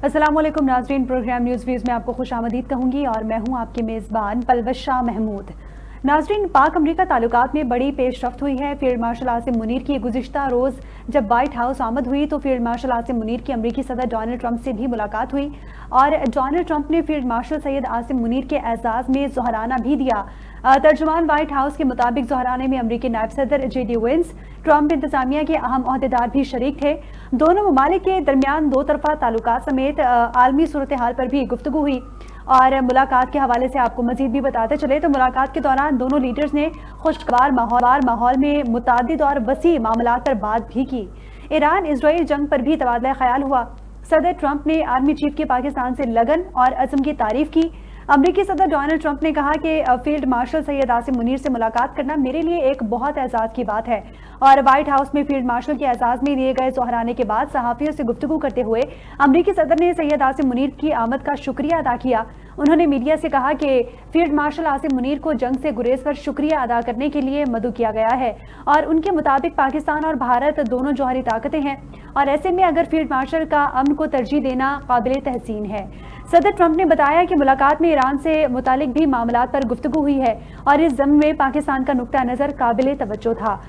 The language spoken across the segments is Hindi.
अस्सलाम वालेकुम नाज़रीन, प्रोग्राम न्यूज़ व्यूज़ में आपको खुशामदीद कहूँगी और मैं हूँ आपकी मेज़बान पलवश शाह महमूद। नाज़रीन, पाक अमरीका ताल्लुकात में बड़ी पेशरफ्त हुई है। फील्ड मार्शल आसिम मुनीर की गुज़िश्ता रोज़ जब वाइट हाउस आमद हुई तो फील्ड मार्शल आसिम मुनीर की अमरीकी सदर डोनाल्ड ट्रंप से भी मुलाकात हुई और डोनाल्ड ट्रंप ने फील्ड मार्शल सैयद आसिम मुनीर के एजाज़ में ज़ोहराना भी दिया। तर्जुमान वाइट हाउस के मुताबिक ज़ोहराने में अमरीकी नायब सदर JD वेंस, ट्रंप इंतजामिया के अहम ओहदेदार भी शरीक थे। दोनों ममालिक के दरमियान दो तरफा ताल्लुकात समेत आलमी सूरत हाल पर भी गुफ्तगू हुई। और मुलाकात के हवाले से आपको मजीद भी बताते चले तो मुलाकात के दौरान दोनों लीडर्स ने खुशगवार माहौल में मुतादिद और वसी मामलात पर बात भी की। ईरान इसराइल जंग पर भी तबादला ख्याल हुआ। सदर ट्रंप ने आर्मी चीफ के पाकिस्तान से लगन और अज़म की तारीफ की। अमरीकी सदर डोनाल्ड ट्रंप ने कहा कि फील्ड मार्शल सैयद आसिम मुनीर से मुलाकात करना मेरे लिए एक बहुत एजाज़ की बात है। और व्हाइट हाउस में फील्ड मार्शल के एजाज़ में दिए गए ज़ोहराने के बाद सहाफ़ियों से गुफ्तगू करते हुए अमरीकी सदर ने सैयद आसिम मुनीर की आमद का शुक्रिया अदा किया। उन्होंने मीडिया से कहा कि फील्ड मार्शल आसिम मुनीर को जंग से गुरेज पर शुक्रिया अदा करने के लिए मदऊ किया गया है और उनके मुताबिक पाकिस्तान और भारत दोनों जौहरी ताकतें हैं और ऐसे में अगर फील्ड मार्शल का अमन को तरजीह देना काबिल तहसीन है। सदर ट्रंप ने बताया कि मुलाकात में ईरान से मुतालिक भी मामलात पर गुफ्तगू हुई है और इस जंग में पाकिस्तान का नुक्ता नज़र काबिल तवज्जो था।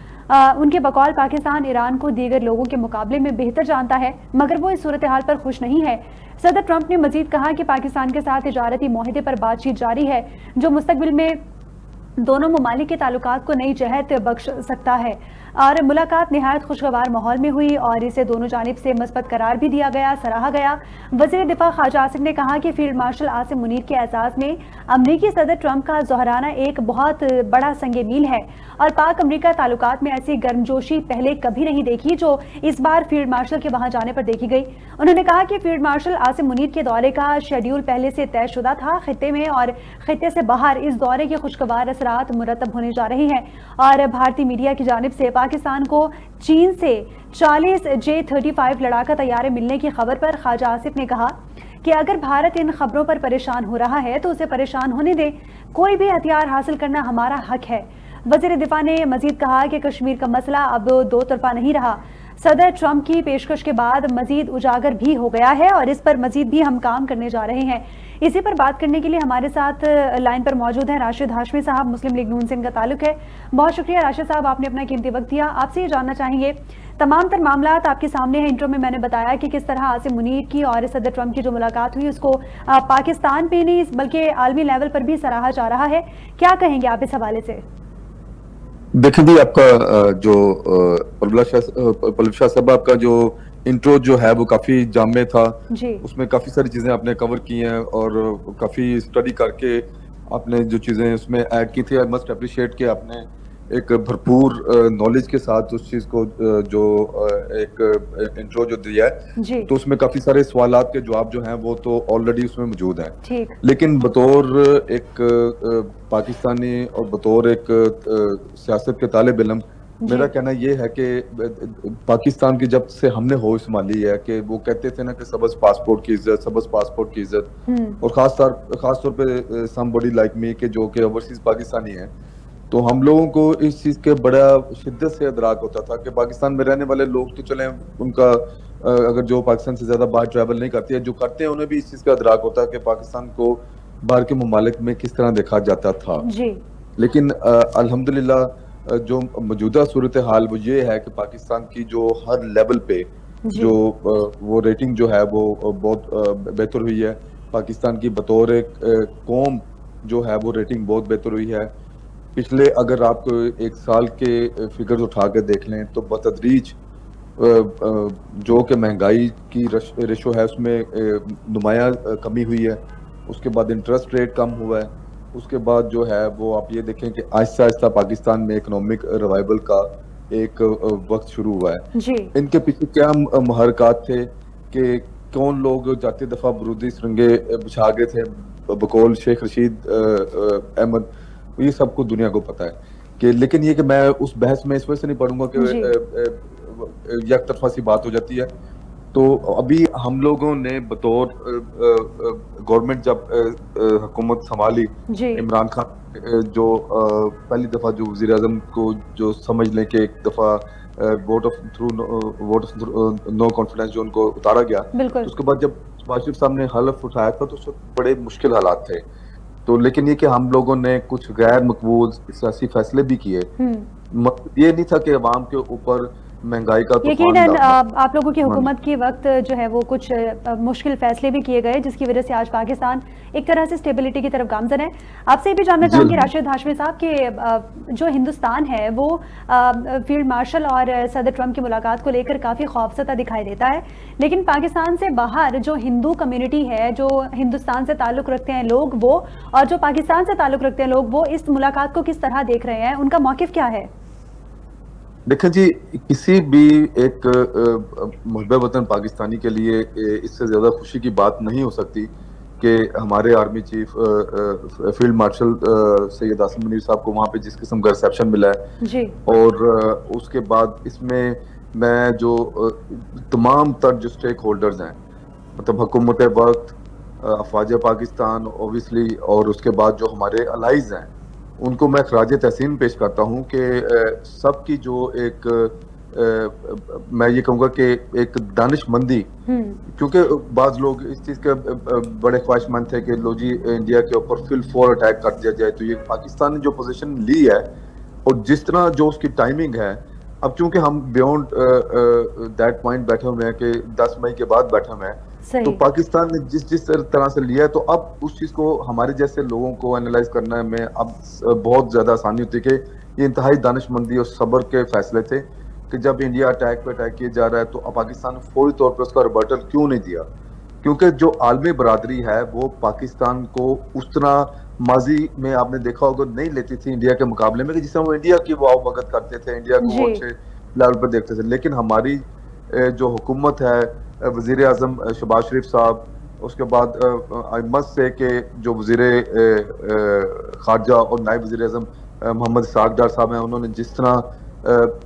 उनके बकौल पाकिस्तान ईरान को दीगर लोगों के मुकाबले में बेहतर जानता है मगर वो इस सूरत हाल पर खुश नहीं है। सदर ट्रंप ने मजीद कहा कि पाकिस्तान के साथ तिजारती मुआहदे पर बातचीत जारी है जो मुस्तकबिल में दोनों ममालिक के ताल्लुकात को नई जहत बख्श सकता है। और मुलाकात निहायत खुशगवार माहौल में हुई और इसे दोनों जानिब से मस्बत करार भी दिया गया, सराहा गया। वज़ीर दिफा ख्वाजा आसिफ ने कहा कि फील्ड मार्शल आसिम मुनीर के एजाज़ में अमरीकी सदर ट्रंप का ज़ोहराना एक बहुत बड़ा संगे मील है और पाक अमरीका ताल्लुकात में ऐसी गर्मजोशी पहले कभी नहीं देखी जो इस बार फील्ड मार्शल के वहां जाने पर देखी गई। उन्होंने कहा कि फील्ड मार्शल आसिम मुनीर के दौरे का शेड्यूल पहले से तयशुदा था। खित्ते में और खित्ते से बाहर इस दौरे के खुशगवार असरात मुरतब होने जा रहे हैं और भारतीय मीडिया की जानिब से पाकिस्तान को चीन से 40 J-35 लड़ाका तैयारे मिलने की खबर पर ख्वाजा आसिफ ने कहा कि अगर भारत इन खबरों पर परेशान हो रहा है तो उसे परेशान होने दे, कोई भी हथियार हासिल करना हमारा हक है। वज़ीर दिफा ने मजीद कहा कि कश्मीर का मसला अब दो तरफा नहीं रहा, सदर ट्रंप की पेशकश के बाद मजीद उजागर भी हो गया है और इस पर मजीद भी हम काम करने जा रहे हैं। इसी पर बात करने के लिए हमारे साथ लाइन पर मौजूद है राशिद हाशमी साहब, मुस्लिम लीग नून से इनका ताल्लुक है। बहुत शुक्रिया राशिद साहब, आपने अपना कीमती वक्त दिया। आपसे ये जानना चाहेंगे, तमाम तर मामलात आपके सामने है। इंट्रो में मैंने बताया कि किस तरह आसिम मुनीर की और सदर ट्रंप की जो मुलाकात हुई उसको पाकिस्तान में नहीं बल्कि आलमी लेवल पर भी सराहा जा रहा है। क्या कहेंगे आप इस हवाले से? देखिए जी, आपका जो पलवश शाह साहब, आपका जो इंट्रो जो है वो काफी जामे था जी। उसमें काफी सारी चीजें आपने कवर की हैं और काफी स्टडी करके आपने जो चीजें उसमें ऐड की थी। आई मस्ट अप्रिशिएट कि आपने एक भरपूर नॉलेज के साथ उस चीज को जो एक इंट्रो जो दिया है, जी। तो उसमें काफी सारे सवालात के जवाब जो हैं वो तो ऑलरेडी उसमें मौजूद हैं। ठीक। लेकिन बतौर एक पाकिस्तानी और बतौर एक सियासत के तालिब इल्म, मेरा कहना ये है कि पाकिस्तान की जब से हमने होश संभाली है कि वो कहते थे ना कि सबज पासपोर्ट की इज्जत, सबज पासपोर्ट की इज्जत, और खास तौर पे समबडी लाइक मी के जो कि ओवरसीज पाकिस्तानी हैं, तो हम लोगों को इस चीज के बड़ा शिद्दत से इदराक होता था कि पाकिस्तान में रहने वाले लोग तो चले, उनका अगर जो पाकिस्तान से ज्यादा बाहर ट्रैवल नहीं करती है, जो करते हैं उन्हें भी इस चीज का इदराक होता है कि पाकिस्तान को बाहर के ममालिक में किस तरह देखा जाता था। जी। लेकिन अल्हम्दुलिल्लाह जो मौजूदा सूरत हाल वो ये है कि पाकिस्तान की जो हर लेवल पे जो वो रेटिंग जो है वो बहुत बेहतर हुई है। पाकिस्तान की बतौर एक कौम जो है वो रेटिंग बहुत बेहतर हुई है। पिछले अगर आप एक साल के फिगर्स उठा के देख लें तो बतदरीज जो कि महंगाई की रेशो है उसमें नुमाया कमी हुई है। उसके बाद इंटरेस्ट रेट कम हुआ है। उसके बाद जो है वो आप ये देखें कि आहिस्ता आहिस्ता पाकिस्तान में इकोनॉमिक रिवाइवल का एक वक्त शुरू हुआ है। जी। इनके पीछे क्या महरकात थे कि कौन लोग जाते दफा बरूदी सुरंगे बिछा गए थे बकौल शेख रशीद अहमद, ये सबको दुनिया को पता है कि, लेकिन ये कि मैं उस बहस में इस वजह से नहीं पढ़ूंगा कि एक तरफा सी बात हो जाती है। तो अभी हम लोगों ने बतौर गवर्नमेंट जब हुकूमत संभाली, इमरान खान जो पहली दफा जो वजीर आजम को जो समझ लें कि एक दफा वोट ऑफ नो कॉन्फिडेंस जो उनको उतारा गया, तो उसके बाद जब शहबाज शरीफ साहब ने हलफ उठाया था तो उस वक्त बड़े मुश्किल हालात थे। तो लेकिन ये कि हम लोगों ने कुछ गैर मकबूल सियासी फैसले भी किए, ये नहीं था कि अवाम के ऊपर महंगाई का तूफान यकीनन डालना। आप लोगों की हाँ हुकूमत के वक्त जो है वो कुछ मुश्किल फैसले भी किए गए जिसकी वजह से आज पाकिस्तान एक तरह से स्टेबिलिटी की तरफ गामजन है। आपसे ये भी जानना जी चाहूंगी अलहमद। राशिद हाशमी साहब कि जो हिंदुस्तान है वो फील्ड मार्शल और सदर ट्रंप की मुलाकात को लेकर काफ़ी खौफजदा दिखाई देता है, लेकिन पाकिस्तान से बाहर जो हिंदू कम्युनिटी है, जो हिंदुस्तान से ताल्लुक़ रखते हैं लोग वो, और जो पाकिस्तान से ताल्लुक़ रखते हैं लोग वो इस मुलाकात को किस तरह देख रहे हैं, उनका मौक़िफ़ क्या है? देखें जी, किसी भी एक मुहब्बे वतन पाकिस्तानी के लिए इससे ज़्यादा खुशी की बात नहीं हो सकती कि हमारे army chief field marshal Syed Asim Munir साहब को वहाँ पे जिस किस्म का रिसेप्शन मिला है जी। और उसके बाद इसमें मैं जो तमाम तर जो स्टेक होल्डर्स हैं, मतलब हुकूमत वक्त, अफवाज पाकिस्तान ओबियसली, और उसके बाद जो हमारे अलाइज हैं उनको मैं खराज तहसीन पेश करता हूँ कि सबकी जो एक मैं ये कहूँगा कि एक दानिशमंदी, क्योंकि बाज लोग इस चीज़ के बड़े ख्वाहिशमंद थे कि लो जी इंडिया के ऊपर फिल फोर अटैक कर दिया जाए, तो ये पाकिस्तान ने जो पोजीशन ली है और जिस तरह जो उसकी टाइमिंग है, अब चूंकि हम बियॉन्ड दैट पॉइंट बैठे हुए हैं कि 10 मई के बाद बैठे हुए हैं, तो पाकिस्तान ने जिस जिस तरह से लिया है, तो अब उस चीज़ को हमारे जैसे लोगों को एनालाइज करने में अब बहुत ज़्यादा आसानी होती है कि ये इंतहाई दानिशमंदी और सब्र के फैसले थे कि जब इंडिया अटैक पे अटैक किया जा रहा है तो अब पाकिस्तान ने फौरी तौर पर उसका रिबर्टल क्यों नहीं दिया, क्योंकि जो आलमी बरादरी है वो पाकिस्तान को उस तरह माजी में आपने देखा होगा नहीं लेती थी इंडिया के मुकाबले में, कि जिस तरह वो इंडिया की वाव भगत करते थे, इंडिया को अच्छे लेवल पर देखते थे। लेकिन हमारी जो हुकूमत है, वजीर आजम शहबाज शरीफ साहब, उसके बाद आई मस्ट से कि जो वजीर खारजा और नायब वजीर आजम मोहम्मद इसहाक डार साहब हैं, उन्होंने जिस तरह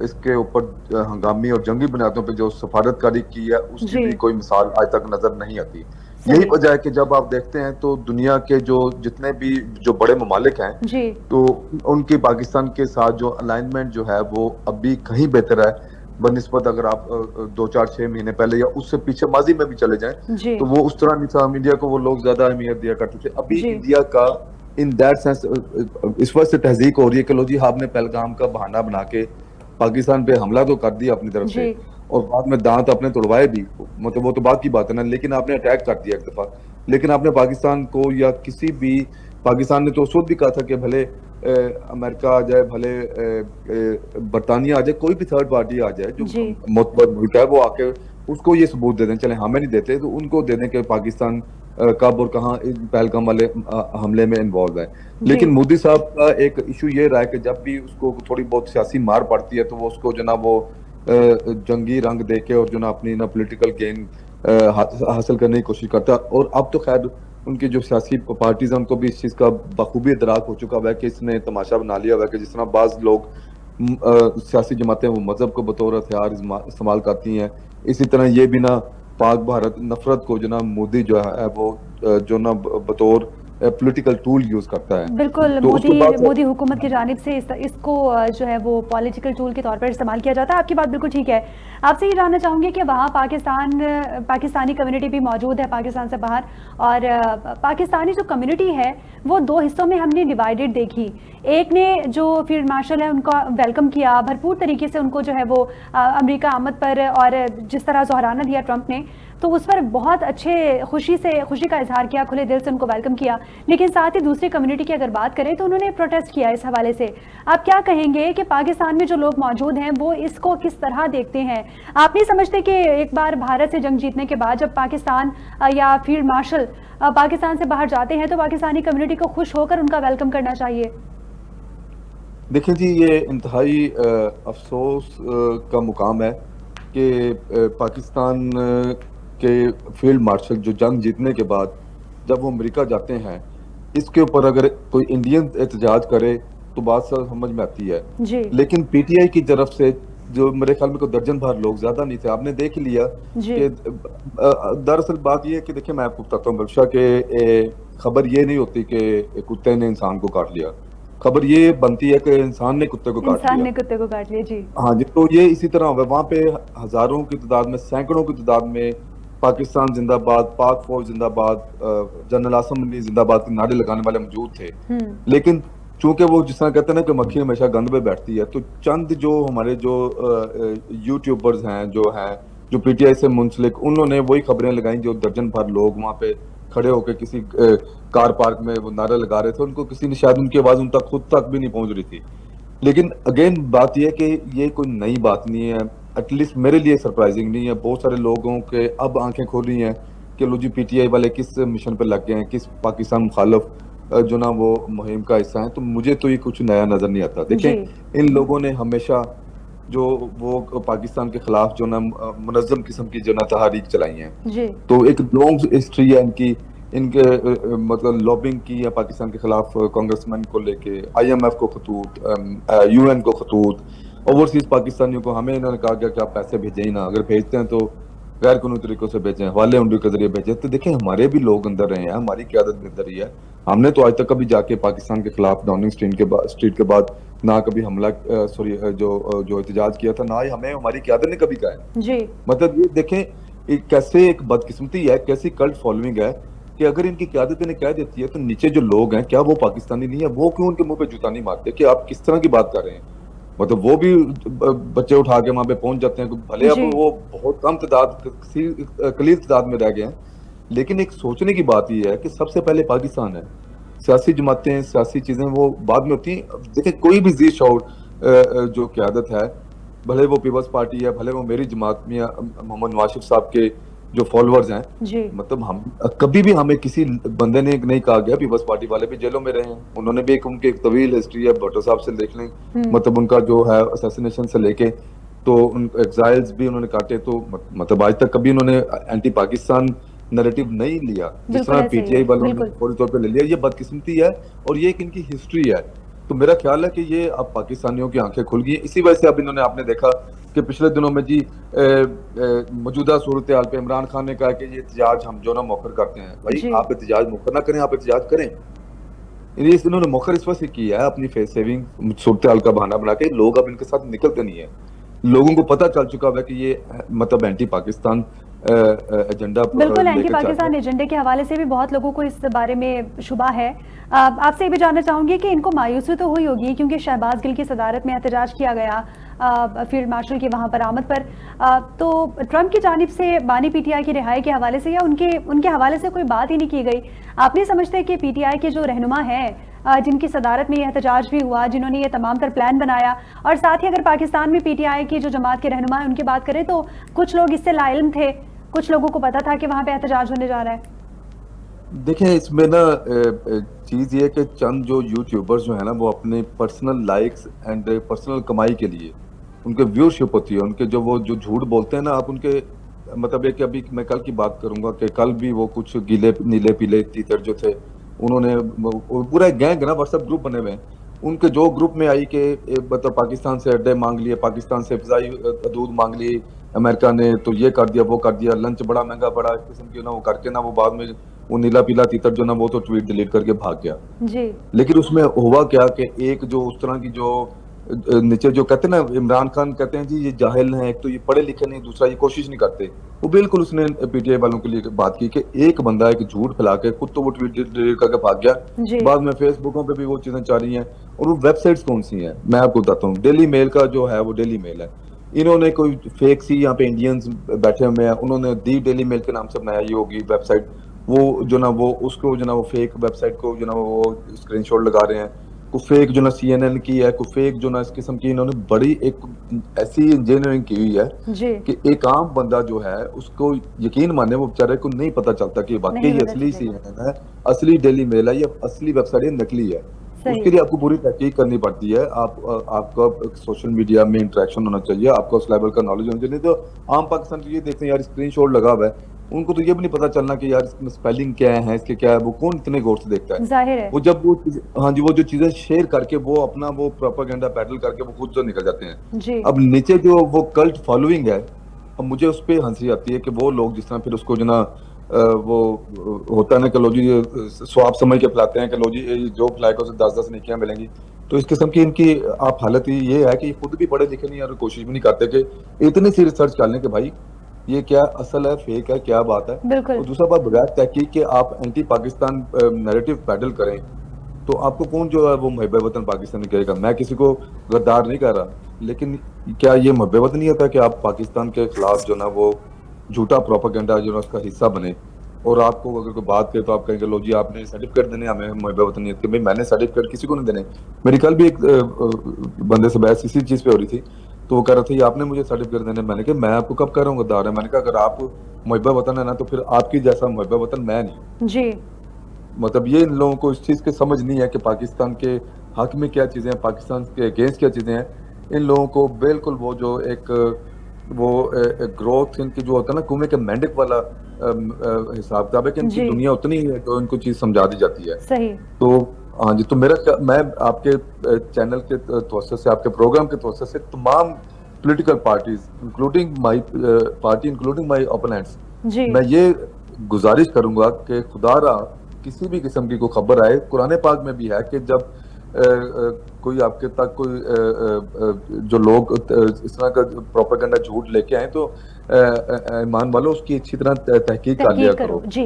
इसके ऊपर हंगामी और जंगी बुनियादों पर जो सफारतकारी की है उसकी भी कोई मिसाल आज तक नजर नहीं आती। यही वजह है कि जब आप देखते हैं तो दुनिया के जो जितने भी जो बड़े ममालिक हैं तो उनकी पाकिस्तान के साथ जो अलाइनमेंट जो है वो अभी कहीं बेहतर है बनिस्बत अगर आप 2-4-6 महीने पहले या उससे पीछे माजी में भी चले जाएं तो वो उस तरह नहीं था। इंडिया को वो लोग ज्यादा अहमियत दिया करते थे। अभी इंडिया का इन दैट सेंस इस वक्त से तहजीक हो रही है कि लो जी आपने पहलगाम का बहाना बना के पाकिस्तान पे हमला तो कर दिया अपनी तरफ से और बाद में दांत अपने तोड़वाए भी, मतलब वो तो बात की बात है ना, लेकिन आपने अटैक कर दिया एक दफा। लेकिन आपने पाकिस्तान को या किसी भी, पाकिस्तान ने तो उस वक्त भी कहा था कि भले अमेरिका आ जाए, भले बरतानिया आ जाए, कोई भी थर्ड पार्टी आ जाए जो मोतबर मुल्क है वो आके उसको ये सबूत दे दें, चले हमें नहीं देते तो उनको दे दें कि पाकिस्तान कब और कहाँ पहलगाम वाले हमले में इन्वॉल्व है। लेकिन मोदी साहब का एक इशू ये रहा है कि जब भी उसको थोड़ी बहुत सियासी मार पड़ती है तो वो उसको जो ना वो जंगी रंग देके और जो ना अपनी ना पॉलिटिकल गेन हासिल करने की कोशिश करता है। और अब तो खैर उनकी जो सियासी पार्टीज हैं उनको भी इस चीज़ का बखूबी इदराक हो चुका है कि इसने तमाशा बना लिया हुआ है कि जिस तरह बाज लोग सियासी जमातें वो मजहब को बतौर हथियार इस्तेमाल करती हैं, इसी तरह ये भी ना पाक भारत नफरत को जो ना मोदी जो है वो जो ना बतौर पॉलिटिकल टूल यूज करता है। बिल्कुल, तो मोदी हुकूमत की जानिब से इसको जो है वो पॉलिटिकल टूल के तौर पर इस्तेमाल किया जाता है। आपकी बात बिल्कुल ठीक है। आपसे ये जानना चाहूँगी कि वहाँ पाकिस्तानी कम्युनिटी भी मौजूद है पाकिस्तान से बाहर, और पाकिस्तानी जो कम्युनिटी है वो दो हिस्सों में हमने डिवाइडेड देखी। एक ने जो फील्ड मार्शल है उनका वेलकम किया, भरपूर तरीके से उनको जो है वो अमेरिका आमद पर और जिस तरह जोहराना दिया ट्रंप ने, तो उस पर बहुत अच्छे खुशी का इजहार किया, खुले दिल से उनको वेलकम किया। लेकिन साथ ही दूसरी कम्युनिटी की अगर बात करें तो उन्होंने प्रोटेस्ट किया इस हवाले से। आप क्या कहेंगे कि पाकिस्तान में जो लोग मौजूद हैं वो इसको किस तरह देखते हैं? आप नहीं समझते कि एक बार भारत से जंग जीतने के बाद जब पाकिस्तान या फील्ड मार्शल पाकिस्तान से बाहर जाते हैं तो पाकिस्तानी कम्युनिटी को खुश होकर उनका वेलकम करना चाहिए? देखिए जी, ये इंतहाई अफसोस का मुकाम है कि पाकिस्तान के फील्ड मार्शल जो जंग जीतने के बाद जब वो अमेरिका जाते हैं, इसके ऊपर अगर कोई इंडियन एहतजाज करे तो बात समझ में आती है जी। लेकिन पीटीआई की तरफ से जो मेरे ख्याल में कोई दर्जन भर लोग, ज्यादा नहीं थे, आपने देख लिया कि दरअसल बात ये है कि देखिए मैं आपको बताता हूँ बख्शा के खबर ये नहीं होती कि कुत्ते ने इंसान को काट लिया, खबर ये बनती है कि इंसान ने कुत्ते को काट लिया जी। हाँ जी, तो ये इसी तरह वहाँ पे हजारों की तादाद में, सैकड़ों की तादाद में पाकिस्तान जिंदाबाद, पाक फौज जिंदाबाद, जनरल आसम अली जिंदाबाद के नारे लगाने वाले मौजूद थे। लेकिन चूंकि वो जिस तरह कहते हैं ना कि मक्खी हमेशा गंद पे बैठती है, तो चंद जो हमारे जो यूट्यूबर्स हैं जो पीटीआई से मुंसलिक, उन्होंने वही खबरें लगाई जो दर्जन भर लोग वहां पे खड़े होकर किसी कार पार्क में वो नारा लगा रहे थे, उनको किसी ने शायद उनकी आवाज उन तक खुद तक भी नहीं पहुंच रही थी। लेकिन अगेन बात यह कि ये कोई नई बात नहीं है, एटलीस्ट मेरे लिए सरप्राइजिंग नहीं है। बहुत सारे लोगों के अब आंखें खोल रही हैं कि लो जी पीटीआई वाले किस मिशन पे लग गए हैं, किस पाकिस्तान मुखालफ जो ना वो मुहिम का हिस्सा है। तो मुझे तो ये कुछ नया नजर नहीं आता। देखें, इन लोगों ने हमेशा जो वो पाकिस्तान के खिलाफ जो ना मुनज़्ज़म किस्म की जो ना तहरीक चलाई है, तो एक लॉन्ग हिस्ट्री है इनके मतलब लॉबिंग की या पाकिस्तान के खिलाफ कांग्रेसमैन को लेके, आईएमएफ को खतूत, यूएन को खतूत, ओवरसीज पाकिस्तानियों को हमें इन्होंने कहा गया कि आप पैसे भेजें ही ना, अगर भेजते हैं तो गैर कानूनी तरीकों से भेजें, हवाले उंडी के जरिए भेजें। तो देखें, हमारे भी लोग अंदर रहे हैं, हमारी क़यादत भी अंदर ही है। हमने तो आज तक कभी जाके पाकिस्तान के खिलाफ डाउनिंग स्ट्रीट के बाद ना कभी हमला जो एहतजाज किया था, ना ही हमें हमारी क़यादत ने कभी कहा है। मतलब ये देखें कैसे एक बदकिस्मती है, कैसी कल्ट फॉलोइंग है कि अगर इनकी क़यादत ने कह देती है तो नीचे जो लोग हैं क्या वो पाकिस्तानी नहीं है? वो क्यों उनके मुंह पे जूता नहीं मारते कि आप किस तरह की बात कर रहे हैं? मतलब वो भी बच्चे उठा के वहां पे पहुंच जाते हैं, भले अब वो बहुत कम तादाद, कलील तादाद में रह गए हैं, लेकिन एक सोचने की बात यह है कि सबसे पहले पाकिस्तान है। सियासी जमातें, सियासी चीजें वो बाद में होती हैं। देखिए, कोई भी जी शौर जो क़यादत है, भले वो पीपल्स पार्टी है, भले वो मेरी जमात में मोहम्मद नवाज शरीफ साहब के जो फॉलोअर्स हैं, मतलब हम कभी भी हमें किसी बंदे ने नहीं कहा गया, पीपल्स पार्टी वाले भी जेलों में रहे हैं, उन्होंने भी उनकी एक तवील हिस्ट्री है, भट्टो साहब से देख लें, मतलब उनका जो है असैसिनेशन से लेके तो उन एग्जाइल्स भी उन्होंने काटे। तो मतलब आज तक कभी उन्होंने एंटी पाकिस्तान नैरेटिव नहीं लिया, जिस तरह पीटीआई वालों ने फौरी तौर पर ले लिया। ये बदकिस्मती है और ये एक इनकी हिस्ट्री है। तो मेरा ख्याल है कि ये अब पाकिस्तानियों की आंखें खुल गई। इसी वजह से अब इन्होंने, आपने देखा कि पिछले दिनों में जी मौजूदा सूरत हाल पे इमरान खान ने कहा कि ये एहतजाज हम जो ना मौखर करते हैं। भाई, आप एहतजाज मौखर ना करें, आप एहतजाज करें। इन्होंने मौखर इस वजह से किया है अपनी फेस सेविंग सूरत हाल का बहाना बना के। लोग अब इनके साथ निकलते नहीं है, लोगों को पता चल चुका है कि ये मतलब एंटी पाकिस्तान एजेंडा, बिल्कुल एंटी पाकिस्तान एजेंडे के हवाले से भी बहुत लोगों को इस बारे में शुबा है। आपसे ये भी जानना चाहूंगी कि इनको मायूसी तो हुई होगी क्योंकि शहबाज गिल की सदारत में एहतजाज किया गया फील्ड मार्शल की वहां पर आमद पर, तो ट्रंप की जानिब से बानी पीटीआई की रिहाई के हवाले से या उनके हवाले से कोई बात ही नहीं की गई। आप नहीं समझते कि पीटीआई के जो रहनुमा हैं जिनकी सदारत में ये एहतजाज भी हुआ, जिन्होंने ये तमाम तर प्लान बनाया, और साथ ही अगर पाकिस्तान में पीटीआई की जो जमात के रहनुमा है उनकी बात करें तो कुछ लोग इससे लाइल्म थे, कुछ लोगों को पता था कि वहां पे एहतजाज होने जा रहा है। देखें, इसमें ना चीज ये कि चंद जो यूट्यूबर्स जो है ना, वो अपने पर्सनल लाइक्स एंड पर्सनल कमाई के लिए, उनके व्यूअरशिप होती है, उनके जो झूठ बोलते हैं ना, आप उनके मतलब एक, अभी मैं कल की बात करूंगा कि कल भी वो कुछ गीले नीले पीले तीतर जो थे, उन्होंने पूरा गैंग ना व्हाट्सएप ग्रुप बने हुए हैं, उनके जो ग्रुप में आई कि मतलब पाकिस्तान से अड्डे मांग लिए, पाकिस्तान से फिजाई दूध मांग ली, अमेरिका ने तो ये कर दिया, वो कर दिया, लंच बड़ा महंगा पड़ा, इस किस्म की ना वो करके ना वो बाद में वो नीला पीला तीतर जो ना वो तो ट्वीट डिलीट करके भाग गया जी। लेकिन उसमें हुआ क्या कि एक जो उस तरह की जो नीचे जो कहते हैं ना, इमरान खान कहते हैं जी ये जाहिल हैं, एक तो ये पढ़े लिखे नहीं, दूसरा ये कोशिश नहीं करते। वो बिल्कुल उसने पीटीआई वालों के लिए बात की कि एक बंदा एक झूठ फैला के खुद तो वो ट्वीट डिलीट करके भाग गया, बाद में फेसबुकों पे भी वो चीजें चल रही हैं। और वो वेबसाइट्स कौन सी हैं मैं आपको बताता हूँ। डेली मेल का जो है वो डेली मेल है, इन्होंने कोई फेक सी यहाँ पे इंडियंस बैठे हुए हैं, उन्होंने दी डेली मेल के नाम से बनाया ही होगी वेबसाइट, वो जो ना वो उसको जो ना वो फेक वेबसाइट को जो ना वो स्क्रीनशॉट लगा रहे हैं, को फेक जो ना CNN की है, को फेक जो ना इस किस्म की इन्होंने बड़ी एक ऐसी इंजीनियरिंग की हुई है कि एक आम बंदा जो है उसको यकीन माने वो बेचारे को नहीं पता चलता कि वाकई ये असली CNN है, असली डेली मेल है, ये असली वेबसाइट है, नकली है। उसके लिए आपको पूरी तहकीक करनी पड़ती है, आपका सोशल मीडिया में इंटरेक्शन होना चाहिए, आपको उस लेवल का नॉलेज होना चाहिए। तो आम पाकिस्तान तो ये देखते हैं यार स्क्रीनशॉट लगा हुआ है, उनको तो ये भी नहीं पता चलना कि यार इसमें स्पेलिंग क्या है, इसके क्या है, वो कौन इतने गौर से देखता है। जाहिर है। वो जब वो हाँ जी, वो जो चीजें शेयर करके वो अपना वो प्रोपेगेंडा पैडल करके वो खुद जो निकल जाते हैं जी। अब नीचे जो वो कल्ट फॉलोइंग है, अब मुझे उस पर हंसी आती है कि वो लोग जिस तरह फिर उसको जो ना वो होता है ना कि लो जी स्वाब समझ के फैलाते हैं कि लो जी जो फ्लाइट से 10-10 नेकियां मिलेंगी। तो इस किस्म की इनकी आप हालत ये है कि खुद भी पढ़े लिखे नहीं और कोशिश भी नहीं करते कि इतनी सी रिसर्च कर लें कि भाई ये क्या असल है, फेक है, क्या बात है। बिल्कुल। और दूसरा बात, बगैर तहकीक के आप एंटी पाकिस्तान नैरेटिव पैडल करें तो आपको कौन जो है वो मुहब्बे वतन पाकिस्तानी कहेगा। मैं किसी को गद्दार नहीं कर रहा, लेकिन क्या ये मुहब्बे वतन नहीं होता कि आप पाकिस्तान के खिलाफ जो ना वो झूठा प्रोपेगेंडा जो ना उसका हिस्सा बने। और आपको अगर कोई बात करे तो आप कहेंगे लो जी आपने सर्टिफिकेट देने हमें मुहब्बे वतनियत के। भाई मैंने सर्टिफिकेट किसी को नहीं देने। मेरी कल भी एक बंदे से बहस इसी चीज पे हो रही थी, तो वो कह रहा था ये आपने मुझे सर्टिफिकेट देने। मैंने कहा मैं आपको कब कह रहा हूँ गद्दार है। मैंने कहा अगर आप मुहब्बे वतन है ना तो फिर आपकी जैसा मुहब्बे वतन मैं नहीं। जी। मतलब ये इन लोगों को इस चीज की समझ नहीं है कि पाकिस्तान के हक में क्या चीजें हैं, पाकिस्तान के अगेंस्ट क्या चीजें हैं। इन लोगों को बिल्कुल वो जो एक वो ग्रोथ इनकी जो होता है ना कुएं के मेंढक वाला हिसाब किताब है कि इनकी जी। दुनिया उतनी ही है जो इनको चीज समझा दी जाती है। सही। तो हाँ जी, तो मैं आपके चैनल के तवज्जो से, आपके प्रोग्राम के तवज्जो से तमाम political parties including my party including my opponents, जी। मैं ये गुजारिश करूंगा कि खुदारा किसी भी किस्म की कोई खबर आए, कुरान पाक में भी है कि जब कोई आपके तक कोई जो लोग इस तरह का प्रोपेगेंडा झूठ लेके आए तो ईमान वालों उसकी अच्छी तरह तहकीक कर लिया तहकीक करो। करो। जी।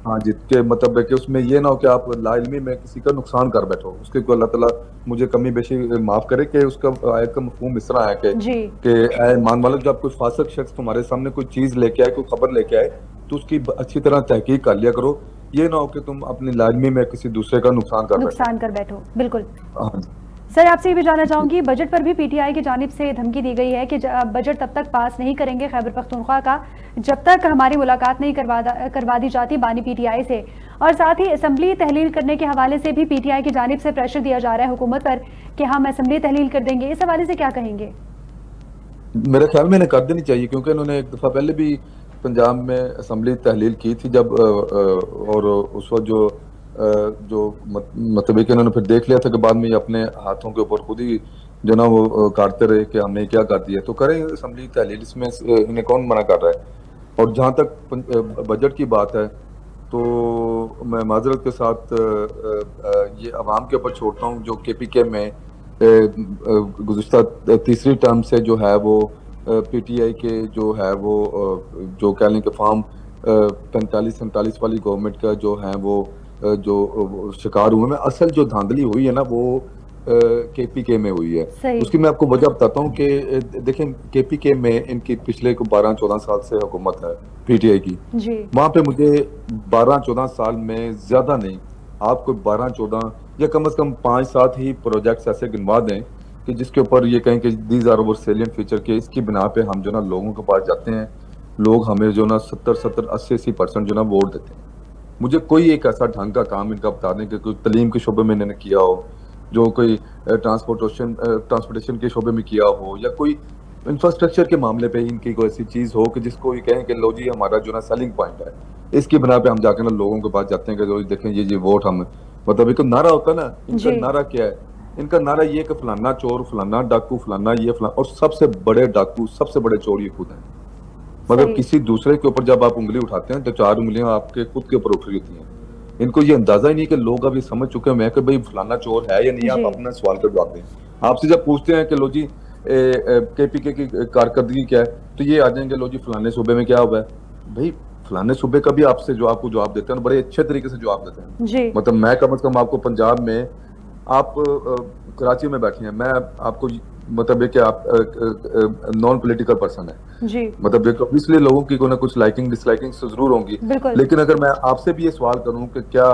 हाँ जी, के मतलब है कि उसमें ये ना हो कि आप लाइल्मी में किसी का नुकसान कर बैठो। उसके को अल्लाह ताला मुझे कमी बेशी माफ करे कि उसका आयत का मफहूम इस तरह है जी। कि ऐ ईमान वालों जब कोई फासिक शख्स तुम्हारे सामने कोई चीज लेके आए, कोई खबर लेके आए, तो उसकी अच्छी तरह तहकीक कर लिया करो। ये ना हो कि तुम अपनी लाइल्मी में किसी दूसरे का नुकसान कर बैठो। नुकसान कर बैठो, बिल्कुल। हाँ जी। सर आपसे ये भी जानना चाहूंगी, बजट पर भी पीटीआई की जानिब से धमकी दी गई है कि बजट तब तक पास नहीं करेंगे खैबर पख्तूनख्वा का जब तक हमारी मुलाकात नहीं करवा दी जाती बानी पीटीआई से। और साथ ही असेंबली तहलील करने के हवाले से भी पीटीआई की जानिब से प्रेशर दिया जा रहा है हुकूमत पर कि हम असेंबली तहलील कर देंगे। इस हवाले से क्या कहेंगे? मेरे ख्याल में इन्हें कर देनी चाहिए, क्योंकि इन्होंने एक दफा पहले भी पंजाब में असेंबली तहलील की थी जब और उस वक्त जो मतलब है कि इन्होंने फिर देख लिया था कि बाद में ये अपने हाथों के ऊपर खुद ही जो ना वो काटते रहे कि हमने क्या कर दिया। तो करें असेंबली तहलील, इसमें इन्हें कौन मना कर रहा है। और जहाँ तक बजट की बात है तो मैं माजरत के साथ ये अवाम के ऊपर छोड़ता हूँ जो केपीके में गुज़िश्ता तीसरी टर्म से जो है वो पीटीआई के जो है वो जो कह लें कि फॉर्म 45-47 वाली गवर्नमेंट का जो है वो जो शिकार हुए में असल जो धांधली हुई है ना वो केपीके में हुई है। सही। उसकी मैं आपको वजह बताता हूँ कि देखें केपीके में इनकी पिछले को 12-14 साल से हुकूमत है पीटीआई की। जी। वहां पे मुझे 12-14 साल में ज्यादा नहीं, आपको 12-14 या कम से कम 5-7 ही प्रोजेक्ट्स ऐसे गिनवा दें कि जिसके ऊपर ये कहें कि these are over salient feature के इसकी बिना पे हम जो ना लोगों के पास जाते हैं, लोग हमें जो ना 70-80% जो ना वोट देते हैं। मुझे कोई एक ऐसा ढंग का काम इनका बता दें कि कोई तलीम के शोबे में इन्होंने किया हो, जो कोई ट्रांसपोर्टेशन के शोबे में किया हो, या कोई इंफ्रास्ट्रक्चर के मामले पे इनकी कोई ऐसी चीज हो कि जिसको ये कहें कि लो जी हमारा जो ना सेलिंग पॉइंट है, इसकी बिना पे हम जाकर ना लोगों के पास जाते हैं कि जो देखें ये वोट हम, मतलब एक नारा होता है ना, इनका जी। नारा क्या है? इनका नारा ये कि फलाना चोर, फलाना डाकू, फलाना ये फलाना, और सबसे बड़े डाकू, सबसे बड़े चोर ये खुद हैं। मतलब सही। किसी दूसरे के ऊपर जब आप उंगली उठाते हैं तो 4 उंगलियां आपके खुद के ऊपर उठ रही होती हैं। इनको ये अंदाजा ही नहीं कि लोग अभी समझ चुके हैं कि भाई फलाना चोर है या नहीं। आप जी। अपना सवाल का जवाब दें। आपसे जब पूछते हैं कि लो जी केपीके की कारकर्दगी क्या है, तो ये आ जाएंगे लो जी फलाने सूबे में क्या हुआ है। भाई फलाने सूबे का भी आपसे जो आपको जवाब देते हैं बड़े अच्छे तरीके से जवाब देते हैं। जी। मतलब मैं कम से कम आपको पंजाब में, आप कराची में बैठे हैं, मैं आपको मतलब है कि आप नॉन पॉलिटिकल पर्सन है, जी। मतलब ऑब्वियसली लोगों की कोई ना कुछ लाइकिंग डिसलाइकिंग जरूर होंगी, बिल्कुल। लेकिन अगर मैं आपसे भी ये सवाल करूं कि क्या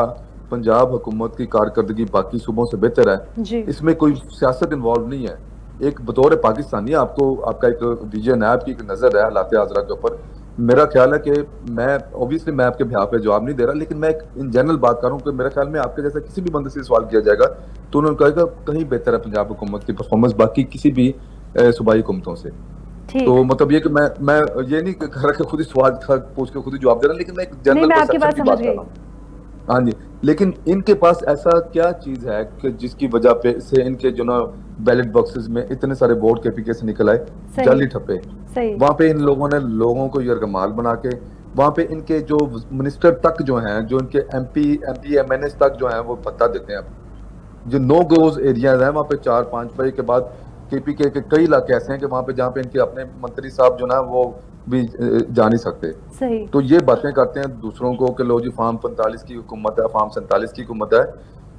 पंजाब हुकूमत की कारकर्दगी बाकी सूबों से बेहतर है, जी। इसमें कोई सियासत इन्वॉल्व नहीं है। एक बतौर पाकिस्तानी आपको आपका एक दीजिए नैब की एक नजर है हालात हाजरा के ऊपर। मेरा ख्याल है कि मैं ऑब्वियसली मैं आपके बिहाफ पे जवाब नहीं दे रहा, लेकिन मैं एक इन जनरल बात कर रहा हूँ कि मेरे ख्याल में आपके जैसा किसी भी बंदे से सवाल किया जाएगा तो उन्होंने कहेगा कहीं बेहतर है पंजाब हुकूमत की परफॉर्मेंस बाकी किसी भी सूबाई हुकूमतों से। ठीक। तो मतलब ये कि मैं ये नहीं कर रहा कि खुद ही सवाल पूछ के खुद ही जवाब दे रहा, लेकिन मैं एक नहीं, जनरल मैं आपकी बात परसेप्शन की समझ बात कर गई। रहा हूँ। हाँ जी, लेकिन इनके पास ऐसा क्या चीज है कि जिसकी वजह पे से इनके जो ना बैलेट बॉक्सेस में इतने सारे वोट केपीके से निकल आए, सही। जाली ठप्पे। सही। वहां पे इन लोगों ने लोगों को यरगमाल बना के, वहां पे इनके जो मिनिस्टर तक जो हैं, जो इनके एमपी एमएनए तक जो हैं वो भत्ता देते हैं। जो नो गोज एरियाज हैं वहां पे 4-5 बजे के बाद केपीके के कई इलाके ऐसे हैं कि वहां पे जहाँ पे इनके अपने मंत्री साहब जो ना वो भी जा नहीं सकते। सही। तो ये बातें करते हैं दूसरों को कि लो जी फार्म 45 की हुकूमत है, फार्म 47 की हुकूमत है।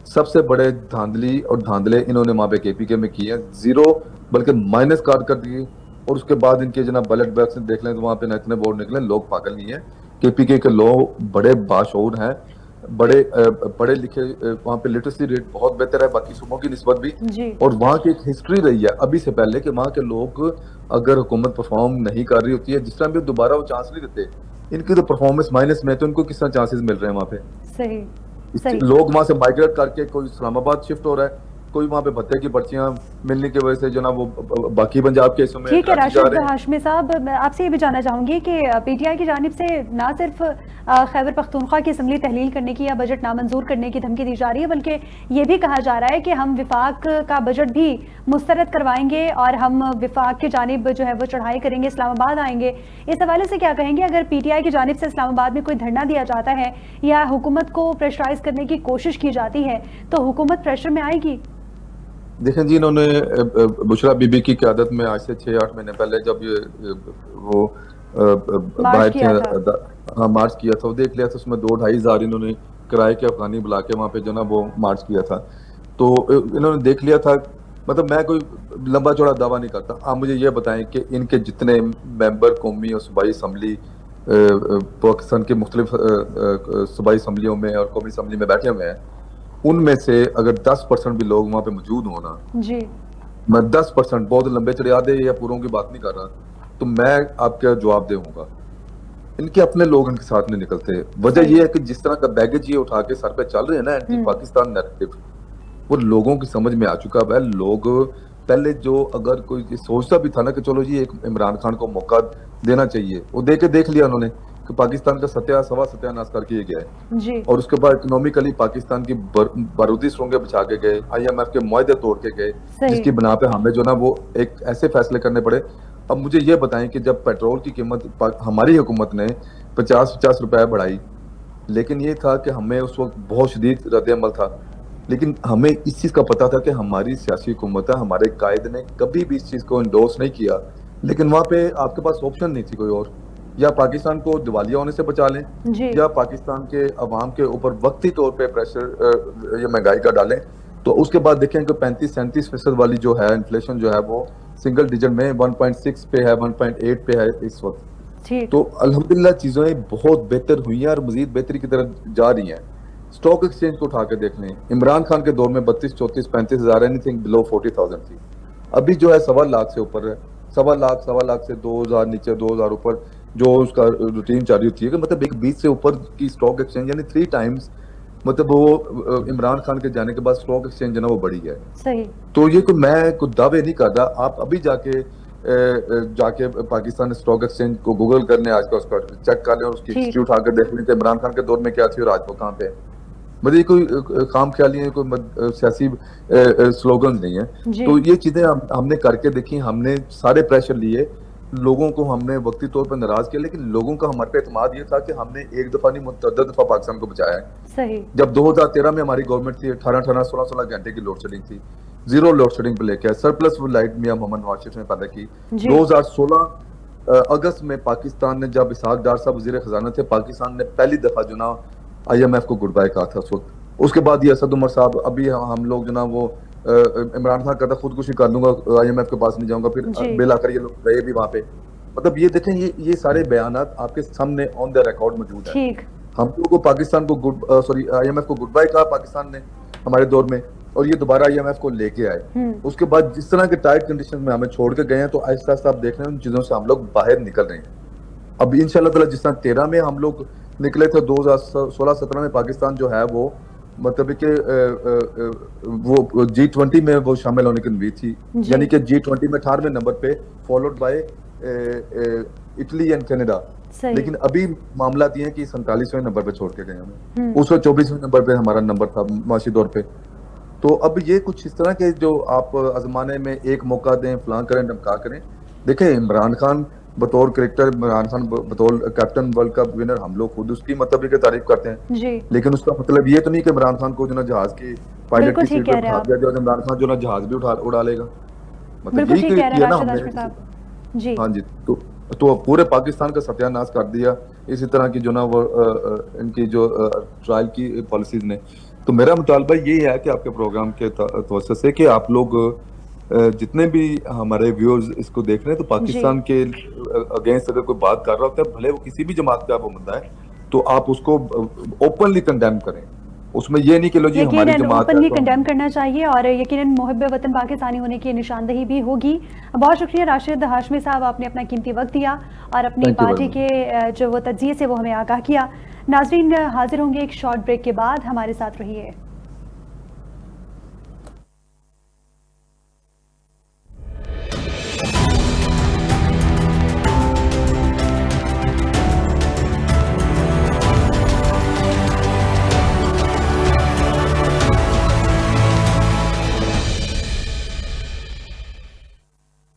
सबसे बड़े धांधली और धांधले इन्होंने वहां पे केपीके में किए हैं, जीरो बल्कि माइनस कारकर्दगी। और उसके बाद इनके जना बैलेट बैग्स देख लें तो वहां पे न इतने वोट निकले, लोग पागल नहीं है। केपीके के लोग बड़े बाशऊर हैं, बड़े पढ़े लिखे, वहाँ पे लिटरेसी रेट बहुत बेहतर है बाकी सूबों की निस्बत भी। जी। और वहाँ की एक हिस्ट्री रही है अभी से पहले कि वहाँ के लोग अगर हुकूमत परफॉर्म नहीं कर रही होती है, जिस टाइम भी दोबारा वो चांस नहीं देते, इनकी तो परफॉर्मेंस माइनस में, तो इनको किस तरह चांसेस मिल रहे हैं वहाँ पे। सही। सही। लोग वहां से माइग्रेट करके कोई इस्लामाबाद शिफ्ट हो रहा है, कोई वहां पे भत्ते की पर्चियां मिलने की वजह से जो ना वो बाकी पंजाब के हिस्सों में ठीक है कराची जा राशिद रहे हैं। हाशमी साहब, मैं आपसे ये भी जानना चाहूंगी कि पीटीआई की जानिब से ना सिर्फ खैबर पख्तूनख्वा की असम्बली तहलील करने की या बजट नामंजूर करने की धमकी दी जा रही है, बल्कि ये भी कहा जा रहा है कि हम विफाक का बजट भी मुस्तरद करवाएंगे और हम विफाक की जानिब जो है वो चढ़ाई करेंगे, इस्लामाबाद आएंगे। इस हवाले से क्या कहेंगे, अगर पीटीआई की जानिब से इस्लामाबाद में कोई धरना दिया जाता है या हुकूमत को प्रेशराइज करने की कोशिश की जाती है तो हुकूमत प्रेशर में आएगी? देखें जी, इन्होंने बुशरा बीबी की क़यादत में आज से 6-8 महीने पहले जब ये वो बाहर थे, हाँ मार्च किया था, वो देख लिया था, उसमें 2-2.5 हज़ार इन्होंने किराए के अफगानी बुला के वहाँ पे जो ना वो मार्च किया था। तो इन्होंने देख लिया था, मतलब मैं कोई लंबा चौड़ा दावा नहीं करता। आप मुझे ये बताएं कि इनके जितने मेंबर कौमी और सूबाई असम्बली पाकिस्तान के मुख्तलिफ सूबाई असम्बलियों में और कौमी असम्बली में बैठे हुए हैं, उनमें से अगर 10% भी लोग वहां पे मौजूद होना जी, मैं 10% बहुत लंबे चढ़ियादे या पूरों की बात नहीं कर रहा, तो मैं आपका जवाब दूंगा इनके अपने लोग इनके साथ नहीं निकलते। वजह यह है कि जिस तरह का बैगेज ये उठा के सर पे चल रहे हैं ना एंटी पाकिस्तान नैरेटिव, वो लोगों की समझ में आ चुका है। लोग पहले जो अगर कोई सोचता भी था ना कि चलो जी एक इमरान खान को मौका देना चाहिए, वो देख लिया उन्होंने कि पाकिस्तान का सत्यानाश करके गया है जी। और उसके बाद इकोनॉमिकली पाकिस्तान की बारूदी सुरंगें बिछा के गए, IMF के मुआहदे तोड़ के गए, जिसकी बना पे हमें जो ना वो एक ऐसे फैसले करने पड़े। अब मुझे ये बताएं कि जब पेट्रोल की कीमत हमारी हुकूमत ने 50 रुपए बढ़ाई, लेकिन ये था कि हमें उस वक्त बहुत शदीद रद्द-ए-अमल था, लेकिन हमें इस चीज का पता था कि हमारी सियासी हुकूमत है, हमारे कायद ने कभी भी इस चीज को इंडोर्स नहीं किया, लेकिन वहां पे आपके पास ऑप्शन नहीं थी कोई और, या पाकिस्तान को दिवालिया होने से बचा लें या पाकिस्तान के अवाम के ऊपर वक्ती तौर पे प्रेशर या महंगाई का डालें। तो उसके बाद देखें कि 35-37% वाली जो है इन्फ्लेशन जो है वो सिंगल डिजिट में 1.6 पे है, 1.8 पे है इस वक्त। तो अल्हम्दुलिल्लाह चीजें बहुत बेहतर हुई हैं और मजीद बेहतरी की तरफ जा रही हैं। स्टॉक एक्सचेंज को उठा के देख लें, इमरान खान के दौर में 32, 34, 35 हज़ार एनीथिंग बिलो 40,000 थी, अभी जो है 1.25 लाख से ऊपर है, 1.25 लाख से 2,000 नीचे 2,000 ऊपर जो उसका रूटीन जारी होती है कि मतलब एक 20 से ऊपर की स्टॉक एक्सचेंज यानी 3 टाइम्स, मतलब वो इमरान खान के जाने के बाद स्टॉक एक्सचेंज ना वो बढ़ी है। सही। तो ये कोई मैं कोई दावे नहीं कर रहा, आप अभी जाके पाकिस्तान स्टॉक एक्सचेंज को गूगल करने आज का उसका चेक कर लें और उसकी हिस्ट्री उठा कर देख लें कि इमरान खान के दौर में क्या थी और आज वो कहाँ पे है। मतलब ये कोई काम ख्याली है, कोई सियासी स्लोगन नहीं है। तो ये चीजें हमने करके देखी, हमने सारे प्रेशर लिए, लोगों को हमने वक्ती तौर पर नाराज किया, लेकिन लोगों का हमारे पे एतमाद ये था कि हमने एक दफा नहीं मुतअद्दिद दफा पाकिस्तान को बचाया है। सही। जब 2013 में हमारी गवर्नमेंट थी, 18-18, 16-16 घंटे की लोड शेडिंग थी, जीरो लोड शेडिंग पे लेके सरप्लस लाइट मियां मोहम्मद नवाज शरीफ ने पैदा की। 2016 अगस्त में पाकिस्तान ने, जब इसहाक डार साहब वजीर खजाना थे, पाकिस्तान ने पहली दफा जो ना IMF को गुड बाय कहा था उस वक्त। उसके बाद ये असद उमर साहब, अभी हम लोग जो ना वो इमरान खान कहता खुदकुशी कर लूंगा, IMF के पास नहीं जाऊंगा, फिर बेला कर ये लोग गए भी वहां पे। मतलब ये देखें, ये सारे बयानात आपके सामने ऑन द रिकॉर्ड मौजूद है। हम लोगों को पाकिस्तान को IMF को गुड बाय कहा पाकिस्तान ने हमारे दौर में, और ये दोबारा IMF को लेके आए। उसके बाद जिस तरह के टाइट कंडीशन में हमें छोड़ के गए हैं, तो आहिस्ता आहिस्ता आप देख रहे हैं उन चीजों से हम लोग बाहर निकल रहे हैं। अब इंशाल्लाह ताला जिस तरह 13 में हम लोग निकले थे, 2016-17 में पाकिस्तान जो है वो मतलब कि वो G20 में वो शामिल होने की उम्मीद थी, यानी कि G20 में 18वें नंबर पे, followed by Italy and Canada. लेकिन अभी मामला ये है कि 47वें नंबर पे छोड़ के गए हमें, उस वक्त 24वें नंबर पे हमारा नंबर था माशी तौर पे। तो अब ये कुछ इस तरह के जो आप आजमाने में एक मौका दें, फलां करें, धमका करें। देखें, इमरान खान बतौर क्रिकेटर, इमरान खान बतौर कैप्टन वर्ल्ड कप विनर, हम लोग खुद उसकी मतलब की तारीफ करते हैं जी। लेकिन उसका मतलब ये तो नहीं कि इमरान खान को जो ना जहाज की पायलट की सीट पर बिठा दिया जाए, इमरान खान जो ना जहाज भी उड़ा लेगा। मतलब बिल्कुल यही ठीक कह रहे किया हैं ना राशिद हमने। हाशमी साहब जी। हाँ जी, तो पूरे पाकिस्तान का सत्यानाश कर दिया इसी तरह की जो ना वो इनकी जो ट्रायल की पॉलिसीज ने। तो मेरा मुतालबा यही है कि आपके प्रोग्राम के तवज्जो से कि आप लोग जितने भी हमारे व्यूअर्स इसको देख रहे हैं, तो जी पाकिस्तान के अगेंस्ट अगर कोई बात कर रहा होता है, भले वो किसी भी जमात का वो बंदा है, तो आप उसको ओपनली कंडेम करें। उसमें ये नहीं कि लो जी हमारी यकीनन जमात है ओपनली तो हम। कंडेम करना चाहिए और यकीनन मुहिब वतन पाकिस्तानी होने की निशानदही भी होगी। बहुत शुक्रिया राशिद हाशमी साहब, आपने अपना कीमती वक्त दिया और अपनी thank you very party much. के जो वो तज्जिए से वो हमें आगाह किया। नाजरीन हाजिर होंगे एक शॉर्ट ब्रेक के बाद, हमारे साथ रहिए।